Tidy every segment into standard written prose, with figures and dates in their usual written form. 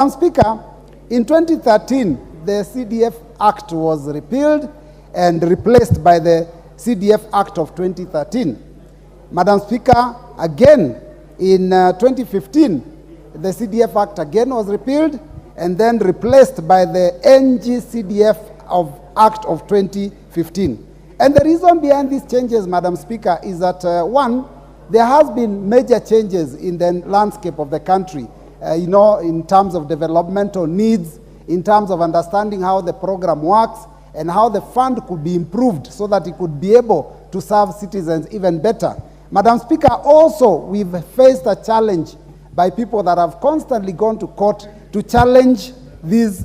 Madam Speaker, in 2013, the CDF Act was repealed and replaced by the CDF Act of 2013. Madam Speaker, again, in 2015, the CDF Act again was repealed and then replaced by the NG-CDF Act of 2015. And the reason behind these changes, Madam Speaker, is that one, there has been major changes in the landscape of the country, in terms of developmental needs, in terms of understanding how the program works, and how the fund could be improved so that it could be able to serve citizens even better. Madam Speaker, also we've faced a challenge by people that have constantly gone to court to challenge this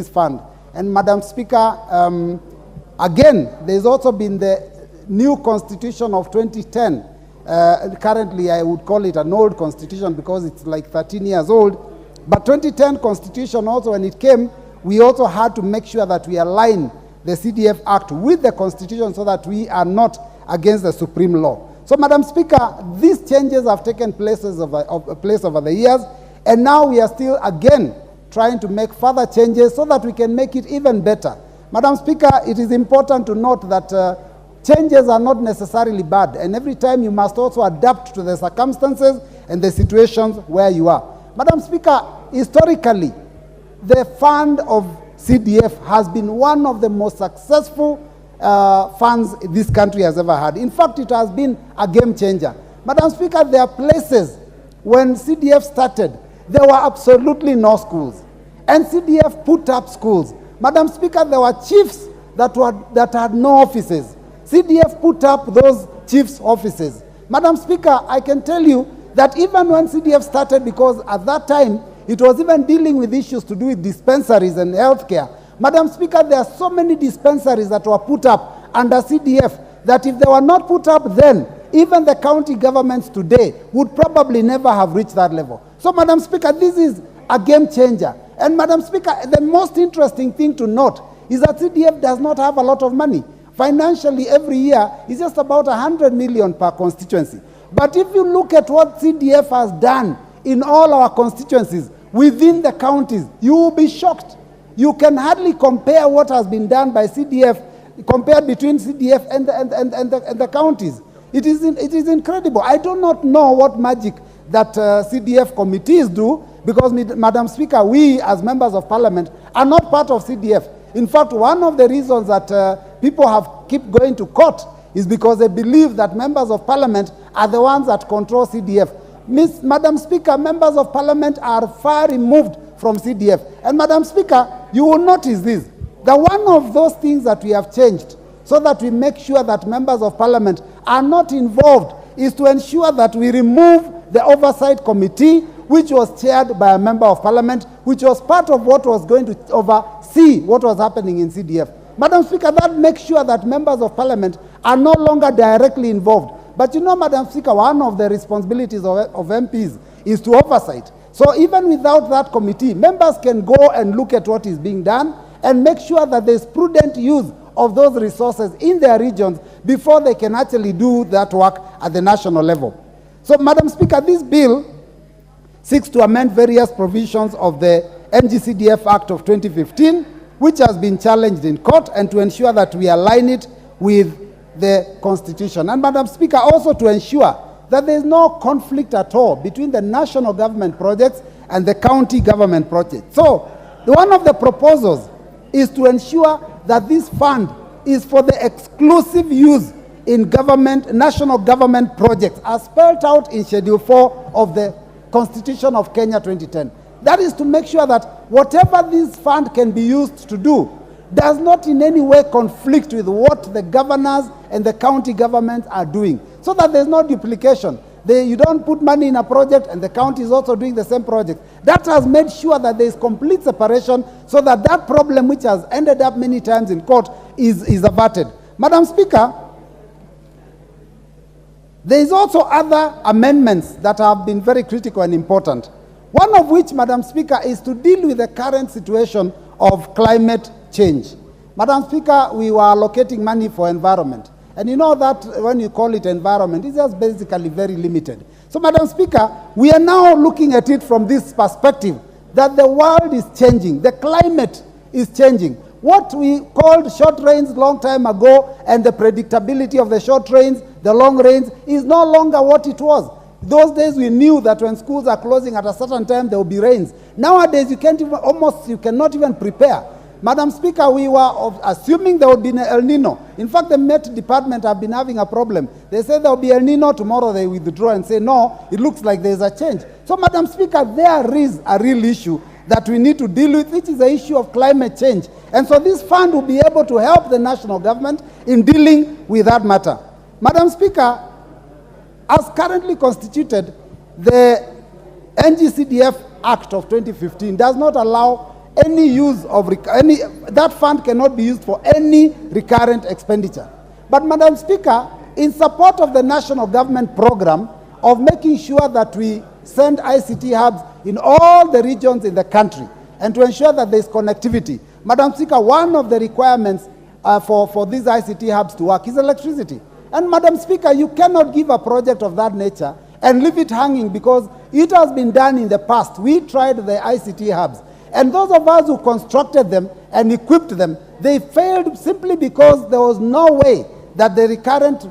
fund. And Madam Speaker, again, there's also been the new constitution of 2010. Currently, I would call it an old constitution because it's like 13 years old. But 2010 constitution also, when it came, we also had to make sure that we align the CDF Act with the constitution so that we are not against the supreme law. So, Madam Speaker, these changes have taken place over the years, and now we are still again trying to make further changes so that we can make it even better. Madam Speaker, it is important to note that changes are not necessarily bad, and every time you must also adapt to the circumstances and the situations where you are. Madam Speaker, historically, the fund of CDF has been one of the most successful funds this country has ever had. In fact, it has been a game changer. Madam Speaker, there are places when CDF started, there were absolutely no schools, and CDF put up schools. Madam Speaker, there were chiefs that had no offices. CDF put up those chiefs' offices. Madam Speaker, I can tell you that even when CDF started, because at that time, it was even dealing with issues to do with dispensaries and healthcare. Madam Speaker, there are so many dispensaries that were put up under CDF that if they were not put up then, even the county governments today would probably never have reached that level. So, Madam Speaker, this is a game changer. And Madam Speaker, the most interesting thing to note is that CDF does not have a lot of money. Financially, every year, it's just about 100 million per constituency. But if you look at what CDF has done in all our constituencies within the counties, you will be shocked. You can hardly compare what has been done by CDF, compared between CDF and the counties. It is incredible. I do not know what magic that CDF committees do, because, Madam Speaker, we as members of parliament are not part of CDF. In fact, one of the reasons that people have keep going to court is because they believe that members of parliament are the ones that control CDF. Madam Speaker, members of parliament are far removed from CDF. And Madam Speaker, you will notice this, that one of those things that we have changed so that we make sure that members of parliament are not involved is to ensure that we remove the oversight committee, which was chaired by a member of parliament, which was part of what was going to oversee what was happening in CDF. Madam Speaker, that makes sure that members of parliament are no longer directly involved. But you know, Madam Speaker, one of the responsibilities of MPs is to oversight. So even without that committee, members can go and look at what is being done and make sure that there is prudent use of those resources in their regions before they can actually do that work at the national level. So, Madam Speaker, this bill seeks to amend various provisions of the NG-CDF Act of 2015, which has been challenged in court, and to ensure that we align it with the Constitution. And, Madam Speaker, also to ensure that there is no conflict at all between the national government projects and the county government projects. So, one of the proposals is to ensure that this fund is for the exclusive use in national government projects, as spelled out in Schedule 4 of the Constitution of Kenya 2010. That is to make sure that whatever this fund can be used to do does not in any way conflict with what the governors and the county governments are doing, so that there's no duplication. You don't put money in a project and the county is also doing the same project. That has made sure that there is complete separation, so that that problem, which has ended up many times in court, is averted. Madam Speaker, there is also other amendments that have been very critical and important. One of which, Madam Speaker, is to deal with the current situation of climate change. Madam Speaker, we were allocating money for environment. And you know that when you call it environment, it's just basically very limited. So, Madam Speaker, we are now looking at it from this perspective, that the world is changing, the climate is changing. What we called short rains long time ago and the predictability of the short rains, the long rains, is no longer what it was. Those days we knew that when schools are closing at a certain time, there will be rains. Nowadays, you cannot even prepare. Madam Speaker, we were assuming there would be an El Nino. In fact, the Met Department have been having a problem. They say there will be El Nino, tomorrow they withdraw and say, no, it looks like there's a change. So, Madam Speaker, there is a real issue that we need to deal with, which is the issue of climate change. And so this fund will be able to help the national government in dealing with that matter. Madam Speaker, as currently constituted, the NGCDF Act of 2015 does not allow any use of, that fund cannot be used for any recurrent expenditure. But Madam Speaker, in support of the national government program of making sure that we send ICT hubs in all the regions in the country and to ensure that there is connectivity, Madam Speaker, one of the requirements for these ICT hubs to work is electricity. And Madam Speaker, you cannot give a project of that nature and leave it hanging because it has been done in the past. We tried the ICT hubs. And those of us who constructed them and equipped them, they failed simply because there was no way that the recurrent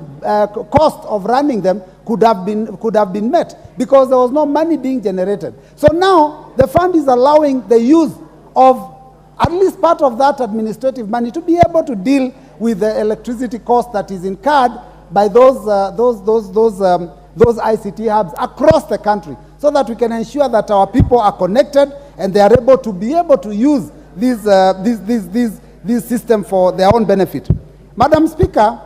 cost of running them could have been met because there was no money being generated. So now the fund is allowing the use of at least part of that administrative money to be able to deal with the electricity cost that is incurred by those ICT hubs across the country, so that we can ensure that our people are connected and they are able to use this system for their own benefit. Madam Speaker,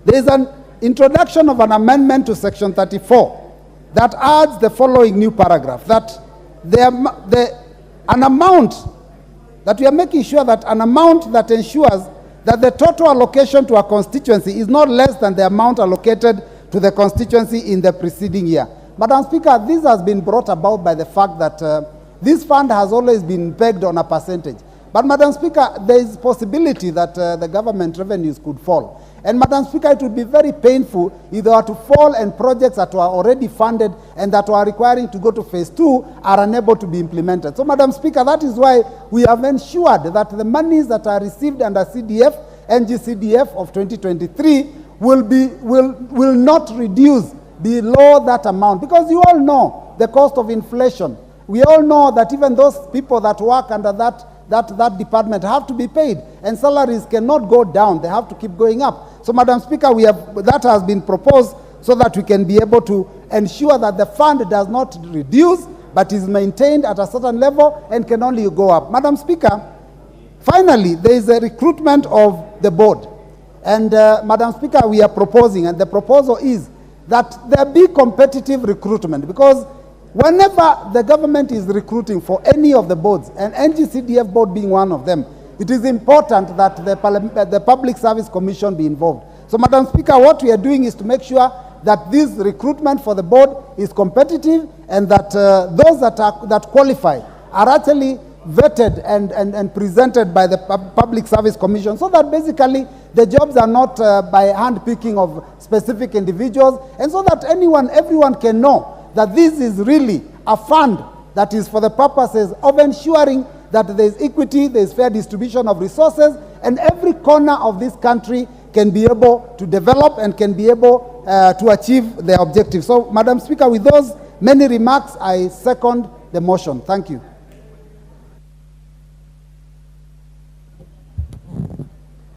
there is an introduction of an amendment to Section 34 that adds the following new paragraph, that an amount that we are making sure that an amount that ensures that the total allocation to a constituency is not less than the amount allocated to the constituency in the preceding year. Madam Speaker, this has been brought about by the fact that this fund has always been pegged on a percentage. But Madam Speaker, there is possibility that the government revenues could fall. And Madam Speaker, it would be very painful if they were to fall and projects that were already funded and that were requiring to go to phase 2 are unable to be implemented. So Madam Speaker, that is why we have ensured that the monies that are received under CDF, NGCDF of 2023 will not reduce below that amount. Because you all know the cost of inflation. We all know that even those people that work under that department have to be paid, and salaries cannot go down, they have to keep going up. So Madam Speaker, that has been proposed so that we can be able to ensure that the fund does not reduce but is maintained at a certain level and can only go up. Madam Speaker, finally, there is a recruitment of the board. And Madam Speaker, we are proposing, and the proposal is that there be competitive recruitment, because whenever the government is recruiting for any of the boards, and NGCDF board being one of them, it is important that the Public Service Commission be involved. So, Madam Speaker, what we are doing is to make sure that this recruitment for the board is competitive and that those that qualify are actually vetted and presented by the Public Service Commission, so that basically the jobs are not by hand-picking of specific individuals, and so that everyone can know that this is really a fund that is for the purposes of ensuring that there is equity, there is fair distribution of resources, and every corner of this country can be able to develop and can be able to achieve their objectives. So, Madam Speaker, with those many remarks, I second the motion. Thank you.